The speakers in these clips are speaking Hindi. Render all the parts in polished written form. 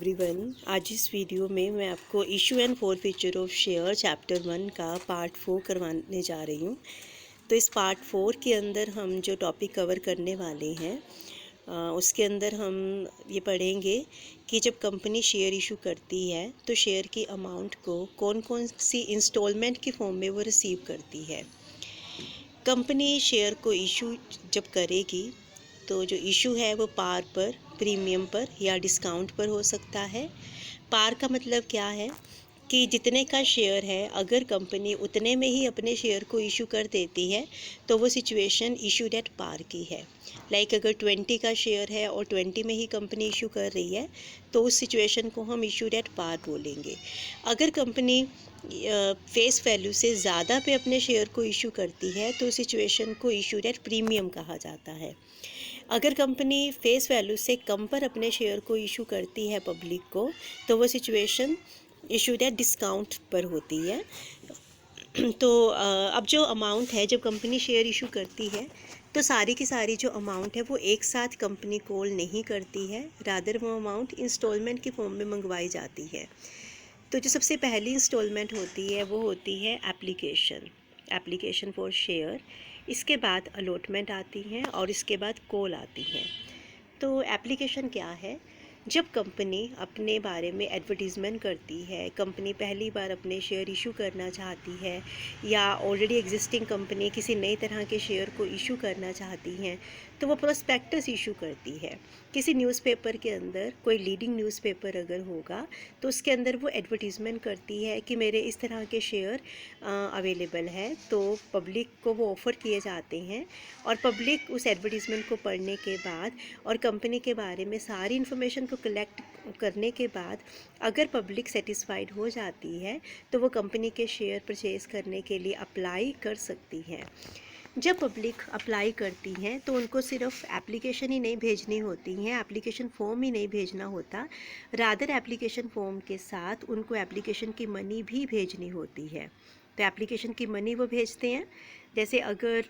एवरीवन, आज इस वीडियो में मैं आपको issue and forfeiture of share chapter 1 का पार्ट 4 करवाने जा रही हूँ। तो इस पार्ट 4 के अंदर हम जो टॉपिक कवर करने वाले हैं उसके अंदर हम ये पढ़ेंगे कि जब कंपनी शेयर इशू करती है तो शेयर की अमाउंट को कौन कौन सी इंस्टॉलमेंट के फॉर्म में वो रिसीव करती है। कंपनी शेयर को इशू जब करेगी तो जो इशू है वो पार पर, प्रीमियम पर या डिस्काउंट पर हो सकता है। पार का मतलब क्या है कि जितने का शेयर है अगर कंपनी उतने में ही अपने शेयर को इशू कर देती है तो वो सिचुएशन इशूड एट पार की है। लाइक अगर 20 का शेयर है और 20 में ही कंपनी इशू कर रही है तो उस सिचुएशन को हम इशूड एट पार बोलेंगे। अगर कंपनी फेस वैल्यू से ज़्यादा पे अपने शेयर को इशू करती है तो सिचुएशन को इशूड एट प्रीमियम कहा जाता है। अगर कंपनी फेस वैल्यू से कम पर अपने शेयर को इशू करती है पब्लिक को तो वो सिचुएशन इशूड एट डिस्काउंट पर होती है। तो अब जो अमाउंट है, जब कंपनी शेयर इशू करती है तो सारी की सारी जो अमाउंट है वो एक साथ कंपनी कॉल नहीं करती है, रादर वो अमाउंट इंस्टॉलमेंट के फॉर्म में मंगवाई जाती है। तो जो सबसे पहली इंस्टॉलमेंट होती है वो होती है एप्लीकेशन फॉर शेयर। इसके बाद अलॉटमेंट आती हैं और इसके बाद कॉल आती हैं। तो एप्लीकेशन क्या है? जब कंपनी अपने बारे में एडवर्टीज़मेंट करती है, कंपनी पहली बार अपने शेयर इशू करना चाहती है या ऑलरेडी एग्जिस्टिंग कंपनी किसी नई तरह के शेयर को इशू करना चाहती हैं तो वो प्रोस्पेक्टस इशू करती है। किसी न्यूज़पेपर के अंदर, कोई लीडिंग न्यूज़पेपर अगर होगा तो उसके अंदर वो एडवर्टीज़मेंट करती है कि मेरे इस तरह के शेयर अवेलेबल है, तो पब्लिक को वो ऑफ़र किए जाते हैं और पब्लिक उस एडवर्टीज़मेंट को पढ़ने के बाद और कंपनी के बारे में सारी इन्फॉर्मेशन को कलेक्ट करने के बाद अगर पब्लिक सेटिस्फाइड हो जाती है तो वो कंपनी के शेयर परचेज़ करने के लिए अप्लाई कर सकती है। जब पब्लिक अप्लाई करती हैं तो उनको सिर्फ एप्लीकेशन ही नहीं भेजनी होती हैं, एप्लीकेशन फॉर्म ही नहीं भेजना होता, रादर एप्लीकेशन फॉर्म के साथ उनको एप्लीकेशन की मनी भी भेजनी होती है। तो एप्लीकेशन की मनी वो भेजते हैं। जैसे अगर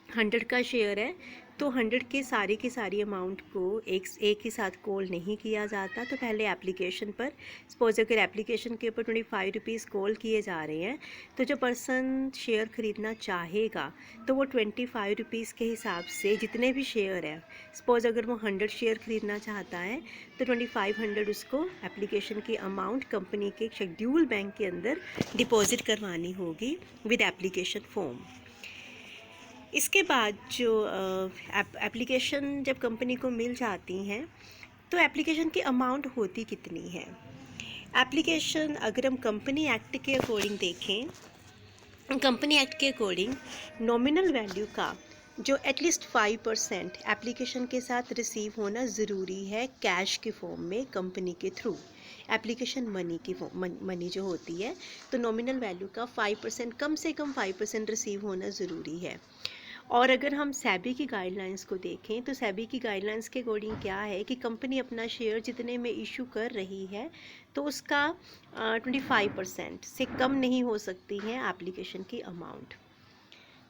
100 का शेयर है तो 100 की सारी अमाउंट को एक ही साथ कॉल नहीं किया जाता। तो पहले एप्लीकेशन पर, सपोज अगर एप्लीकेशन के ऊपर 25 रुपीज़ कॉल किए जा रहे हैं तो जो पर्सन शेयर ख़रीदना चाहेगा तो वो 25 रुपीज़ के हिसाब से जितने भी शेयर है, सपोज अगर वो 100 शेयर ख़रीदना चाहता है तो 2500 उसको एप्लीकेशन की अमाउंट कंपनी के शेड्यूल बैंक के अंदर डिपॉजिट करवानी होगी विद एप्लीकेशन फॉर्म। इसके बाद जो एप्लीकेशन जब कंपनी को मिल जाती हैं तो एप्लीकेशन की अमाउंट होती कितनी है? एप्लीकेशन अगर हम कंपनी एक्ट के अकॉर्डिंग देखें, कंपनी एक्ट के अकॉर्डिंग नॉमिनल वैल्यू का जो एटलीस्ट 5% एप्लीकेशन के साथ रिसीव होना ज़रूरी है कैश के फॉर्म में कंपनी के थ्रू। एप्लीकेशन मनी जो होती है तो नॉमिनल वैल्यू का 5%, कम से कम 5% रिसीव होना ज़रूरी है। और अगर हम सेबी की गाइडलाइंस को देखें तो सेबी की गाइडलाइंस के अकॉर्डिंग क्या है कि कंपनी अपना शेयर जितने में इशू कर रही है तो उसका 25% से कम नहीं हो सकती है एप्लीकेशन की अमाउंट।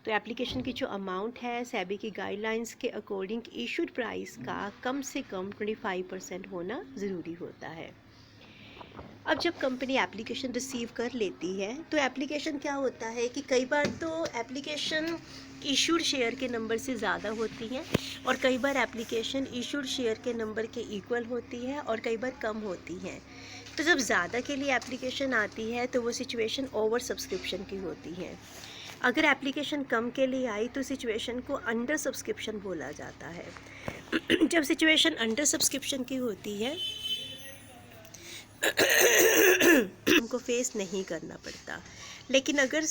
तो एप्लीकेशन की जो अमाउंट है सेबी की गाइडलाइंस के अकॉर्डिंग इशूड प्राइस का कम से कम 25% होना ज़रूरी होता है। अब जब कंपनी एप्लीकेशन रिसीव कर लेती है तो एप्लीकेशन क्या होता है कि कई बार तो एप्लीकेशन इशूड शेयर के नंबर से ज़्यादा होती हैं और कई बार एप्लीकेशन इशूड शेयर के नंबर के इक्वल होती है और कई बार कम होती हैं। तो जब ज़्यादा के लिए एप्लीकेशन आती है तो वो सिचुएशन ओवर सब्सक्रिप्शन की होती है। अगर एप्लीकेशन कम के लिए आई तो सिचुएशन को अंडर सब्सक्रिप्शन बोला जाता है। जब सिचुएशन अंडर सब्सक्रिप्शन की होती है हमको फेस नहीं करना पड़ता। लेकिन अगर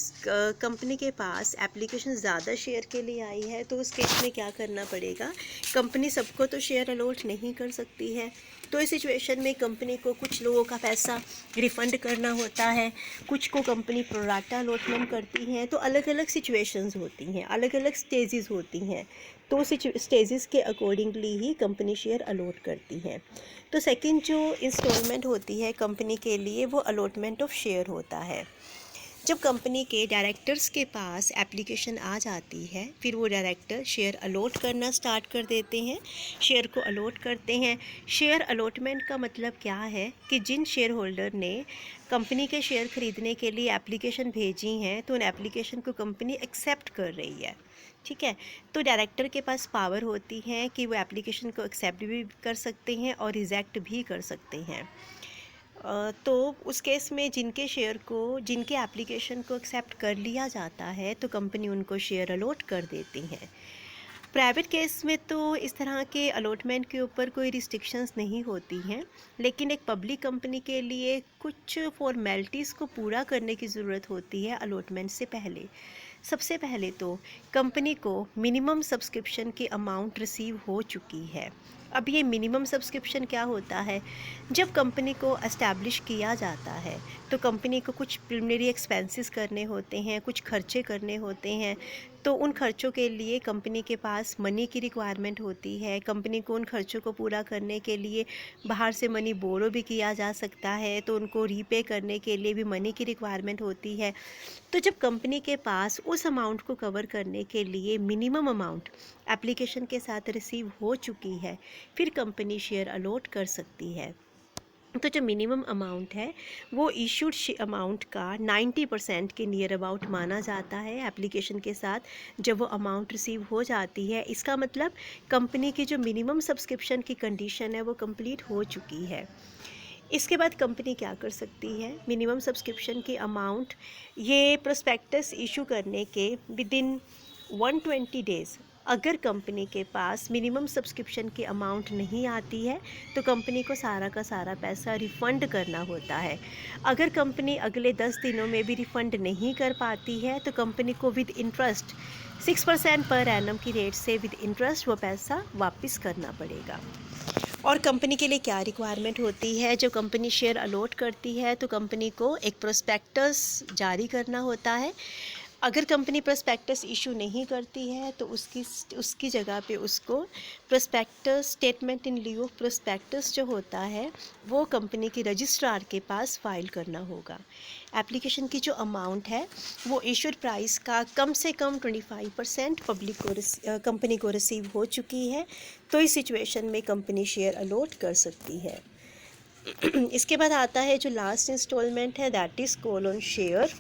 कंपनी के पास एप्लीकेशन ज़्यादा शेयर के लिए आई है तो उस केस में क्या करना पड़ेगा? कंपनी सबको तो शेयर अलॉट नहीं कर सकती है, तो इस सिचुएशन में कंपनी को कुछ लोगों का पैसा रिफ़ंड करना होता है, कुछ को कंपनी प्रोराटा अलॉटमेंट करती हैं। तो अलग अलग सिचुएशंस होती हैं, अलग अलग स्टेजेस होती हैं, तो स्टेजेस के अकॉर्डिंगली ही कंपनी शेयर अलॉट करती है। तो सेकंड जो इंस्टॉलमेंट होती है कंपनी के लिए वो अलॉटमेंट ऑफ शेयर होता है। जब कंपनी के डायरेक्टर्स के पास एप्लीकेशन आ जाती है, फिर वो डायरेक्टर शेयर अलॉट करना स्टार्ट कर देते हैं, शेयर को अलॉट करते हैं। शेयर अलॉटमेंट का मतलब क्या है कि जिन शेयर होल्डर ने कंपनी के शेयर खरीदने के लिए एप्लीकेशन भेजी हैं, तो उन एप्लीकेशन को कंपनी एक्सेप्ट कर रही है। ठीक है, तो डायरेक्टर के पास पावर होती है कि वो एप्लीकेशन को एक्सेप्ट भी कर सकते हैं और रिजेक्ट भी कर सकते हैं। तो उस केस में जिनके एप्लीकेशन को एक्सेप्ट कर लिया जाता है, तो कंपनी उनको शेयर अलॉट कर देती है। प्राइवेट केस में तो इस तरह के अलॉटमेंट के ऊपर कोई रिस्ट्रिक्शंस नहीं होती हैं, लेकिन एक पब्लिक कंपनी के लिए कुछ फॉर्मेलिटीज़ को पूरा करने की ज़रूरत होती है अलॉटमेंट से पहले। सबसे पहले तो कंपनी को मिनिमम सब्सक्रिप्शन की अमाउंट रिसीव हो चुकी है। अब ये मिनिमम सब्सक्रिप्शन क्या होता है? जब कंपनी को एस्टैब्लिश किया जाता है, तो कंपनी को कुछ प्रिलिमिनरी एक्सपेंसेस करने होते हैं, कुछ खर्चे करने होते हैं। तो उन खर्चों के लिए कंपनी के पास मनी की रिक्वायरमेंट होती है। कंपनी को उन खर्चों को पूरा करने के लिए बाहर से मनी बोरो भी किया जा सकता है, तो उनको रीपे करने के लिए भी मनी की रिक्वायरमेंट होती है। तो जब कंपनी के पास उस अमाउंट को कवर करने के लिए मिनिमम अमाउंट एप्लीकेशन के साथ रिसीव हो चुकी है, फिर कंपनी शेयर अलॉट कर सकती है। तो जो मिनिमम अमाउंट है वो इशूड अमाउंट का 90% के नियर अबाउट माना जाता है एप्लीकेशन के साथ जब वो अमाउंट रिसीव हो जाती है। इसका मतलब कंपनी की जो मिनिमम सब्सक्रिप्शन की कंडीशन है वो कंप्लीट हो चुकी है। इसके बाद कंपनी क्या कर सकती है? मिनिमम सब्सक्रिप्शन की अमाउंट ये प्रोस्पेक्टस इशू करने के विदिन 120 डेज़ अगर कंपनी के पास मिनिमम सब्सक्रिप्शन की अमाउंट नहीं आती है, तो कंपनी को सारा का सारा पैसा रिफ़ंड करना होता है। अगर कंपनी अगले 10 दिनों में भी रिफ़ंड नहीं कर पाती है, तो कंपनी को विद इंटरेस्ट 6% पर एनम की रेट से विद इंटरेस्ट वो पैसा वापस करना पड़ेगा। और कंपनी के लिए क्या रिक्वायरमेंट होती है? जब कंपनी शेयर अलॉट करती है, तो कंपनी को एक प्रोस्पेक्टस जारी करना होता है। अगर कंपनी प्रोस्पेक्टस इशू नहीं करती है, तो उसकी जगह पे उसको prospectus statement in लिeu of prospectus जो होता है वो कंपनी के रजिस्ट्रार के पास फाइल करना होगा। एप्लीकेशन की जो अमाउंट है वो इशूड प्राइस का कम से कम 25% कंपनी को रिसीव हो चुकी है, तो इस सिचुएशन में कंपनी शेयर अलॉट कर सकती है। इसके बाद आता है जो लास्ट इंस्टॉलमेंट है, that is call on share.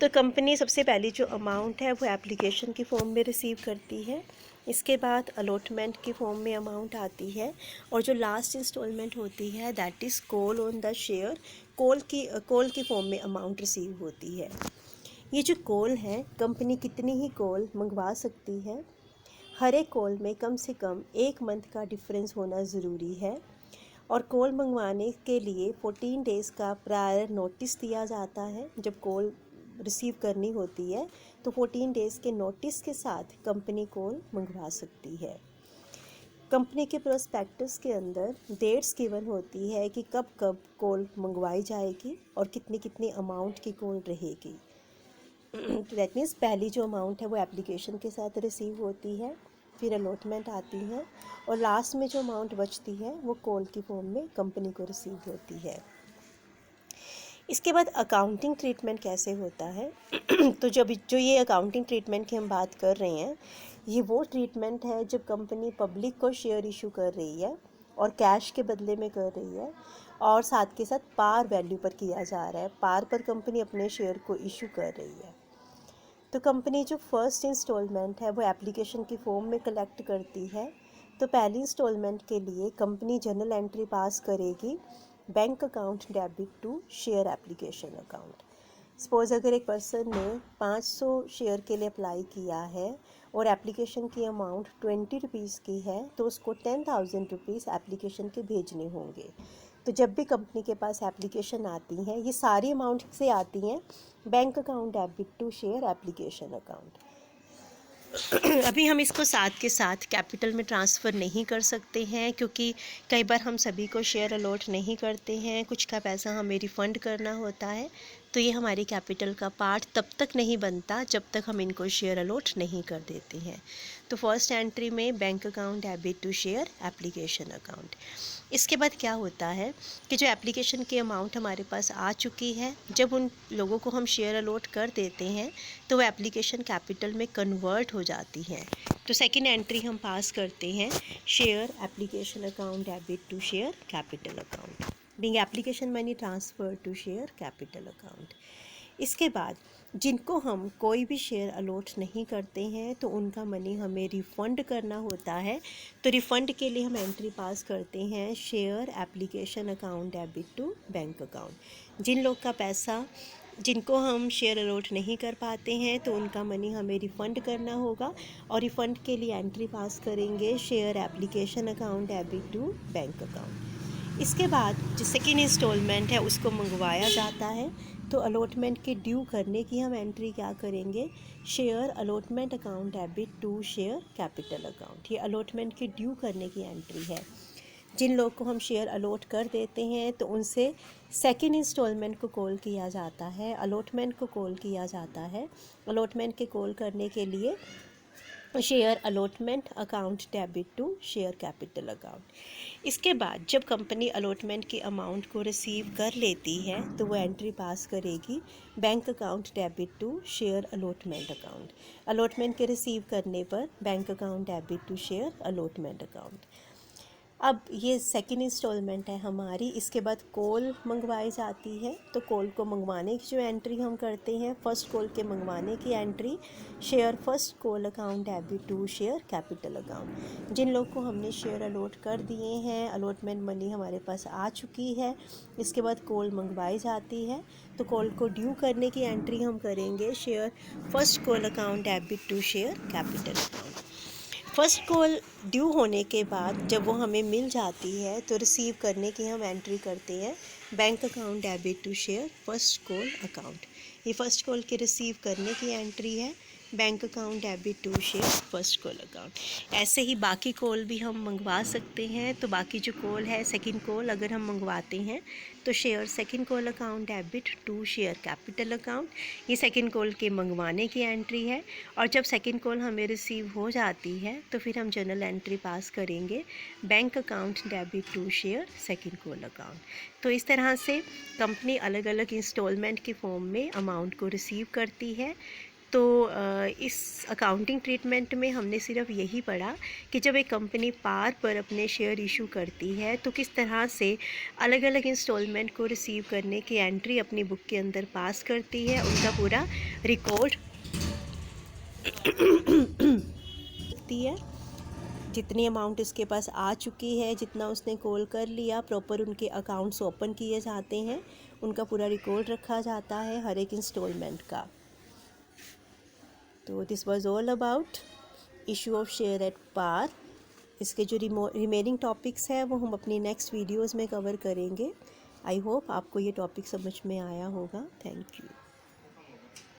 तो कंपनी सबसे पहली जो अमाउंट है वो एप्लीकेशन की फॉर्म में रिसीव करती है। इसके बाद अलॉटमेंट की फॉर्म में अमाउंट आती है, और जो लास्ट इंस्टॉलमेंट होती है that is call on the share. Call की फॉर्म में अमाउंट रिसीव होती है। ये जो कॉल है, कंपनी कितनी ही कॉल मंगवा सकती है। हर एक कॉल में कम से कम 1 मंथ का डिफरेंस होना ज़रूरी है, और कॉल मंगवाने के लिए 14 डेज़ का प्रायर नोटिस दिया जाता है। जब कॉल रिसीव करनी होती है, तो 14 डेज़ के नोटिस के साथ कंपनी कॉल मंगवा सकती है। कंपनी के प्रोस्पेक्टस के अंदर डेट्स गिवन होती है कि कब कब कॉल मंगवाई जाएगी और कितनी कितनी अमाउंट की कॉल रहेगी। दैट मीन्स पहली जो अमाउंट है वो एप्लीकेशन के साथ रिसीव होती है, फिर अलॉटमेंट आती है, और लास्ट में जो अमाउंट बचती है वो कॉल की फॉर्म में कंपनी को रिसीव होती है। इसके बाद अकाउंटिंग ट्रीटमेंट कैसे होता है? तो जो ये अकाउंटिंग ट्रीटमेंट की हम बात कर रहे हैं, ये वो ट्रीटमेंट है जब कंपनी पब्लिक को शेयर इशू कर रही है और कैश के बदले में कर रही है, और साथ के साथ पार वैल्यू पर किया जा रहा है। पार पर कंपनी अपने शेयर को इशू कर रही है। तो कंपनी जो फर्स्ट इंस्टॉलमेंट है वो एप्लीकेशन की फॉर्म में कलेक्ट करती है। तो पहली इंस्टॉलमेंट के लिए कंपनी जर्नल एंट्री पास करेगी, bank account debit to share application account. Suppose अगर एक पर्सन ने 500 शेयर के लिए अप्लाई किया है और एप्लीकेशन की अमाउंट 20 रुपीज़ की है, तो उसको 10,000 रुपीज़ एप्लीकेशन के भेजने होंगे। तो जब भी कंपनी के पास एप्लीकेशन आती हैं, ये सारी अमाउंट से आती हैं bank account debit to share application account. अभी हम इसको साथ के साथ कैपिटल में ट्रांसफ़र नहीं कर सकते हैं, क्योंकि कई बार हम सभी को शेयर अलॉट नहीं करते हैं, कुछ का पैसा हमें रिफ़ंड करना होता है। तो ये हमारी कैपिटल का पार्ट तब तक नहीं बनता जब तक हम इनको शेयर अलॉट नहीं कर देते हैं। तो फर्स्ट एंट्री में bank account debit to share application account. इसके बाद क्या होता है कि जो एप्लीकेशन की अमाउंट हमारे पास आ चुकी है, जब उन लोगों को हम शेयर अलॉट कर देते हैं तो वो एप्लीकेशन कैपिटल में कन्वर्ट हो जाती है। तो सेकंड एंट्री हम पास करते हैं, share application account debit to share capital account, being application money transfer to share capital account. इसके बाद जिनको हम कोई भी शेयर अलॉट नहीं करते हैं तो उनका मनी हमें रिफ़ंड करना होता है। तो रिफ़ंड के लिए हम एंट्री पास करते हैं, share application account debit to bank account. जिन लोग का पैसा जिनको हम शेयर अलॉट नहीं कर पाते हैं तो उनका मनी हमें रिफ़ंड करना होगा, और रिफ़ंड के लिए एंट्री पास करेंगे, share application account debit to bank account. इसके बाद जो सेकेंड इंस्टॉलमेंट है उसको मंगवाया जाता है, तो अलॉटमेंट के ड्यू करने की हम एंट्री क्या करेंगे, share allotment account debit to share capital account. ये अलॉटमेंट के ड्यू करने की एंट्री है। जिन लोग को हम शेयर अलॉट कर देते हैं तो उनसे सेकेंड इंस्टॉलमेंट को कॉल किया जाता है, अलॉटमेंट को कॉल किया जाता है। अलॉटमेंट के कॉल करने के लिए share allotment account debit to share capital account. इसके बाद जब कंपनी अलॉटमेंट की अमाउंट को रिसीव कर लेती है तो वो एंट्री पास करेगी, bank account debit to share allotment account. Allotment के रिसीव करने पर bank account debit to share allotment account. अब ये सेकेंड इंस्टॉलमेंट है हमारी। इसके बाद कॉल मंगवाई जाती है, तो कॉल को मंगवाने की जो एंट्री हम करते हैं, फर्स्ट कॉल के मंगवाने की entry, share first call account debit to share capital account. जिन लोग को हमने शेयर अलॉट कर दिए हैं, अलॉटमेंट मनी हमारे पास आ चुकी है, इसके बाद कॉल मंगवाई जाती है, तो कॉल को ड्यू करने की एंट्री हम करेंगे, share first call account debit to share capital account. First call due होने के बाद जब वो हमें मिल जाती है तो रिसीव करने की हम एंट्री करते हैं, bank account debit to share first call account. ये फ़र्स्ट कॉल के रिसीव करने की एंट्री है, bank account debit to share first call account. ऐसे ही बाकी कॉल भी हम मंगवा सकते हैं। तो बाकी जो कॉल है, सेकंड कॉल अगर हम मंगवाते हैं तो share second call account debit to share capital account. ये सेकंड कॉल के मंगवाने की एंट्री है, और जब सेकंड कॉल हमें रिसीव हो जाती है तो फिर हम जनरल एंट्री पास करेंगे, bank account debit to share second call account. तो इस तरह से कंपनी अलग अलग इंस्टॉलमेंट के फॉर्म में अमाउंट को रिसीव करती है। तो इस अकाउंटिंग ट्रीटमेंट में हमने सिर्फ यही पढ़ा कि जब एक कंपनी पार पर अपने शेयर इशू करती है तो किस तरह से अलग अलग इंस्टॉलमेंट को रिसीव करने की एंट्री अपनी बुक के अंदर पास करती है, उनका पूरा रिकॉर्ड रखती है। जितनी अमाउंट इसके पास आ चुकी है, जितना उसने कॉल कर लिया, प्रॉपर उनके अकाउंट्स ओपन किए जाते हैं, उनका पूरा रिकॉर्ड रखा जाता है हर एक इंस्टॉलमेंट का। तो this was all about issue of share at par. इसके जो रिमेनिंग टॉपिक्स हैं वो हम अपनी नेक्स्ट वीडियोस में कवर करेंगे। आई होप आपको ये टॉपिक समझ में आया होगा। Thank you.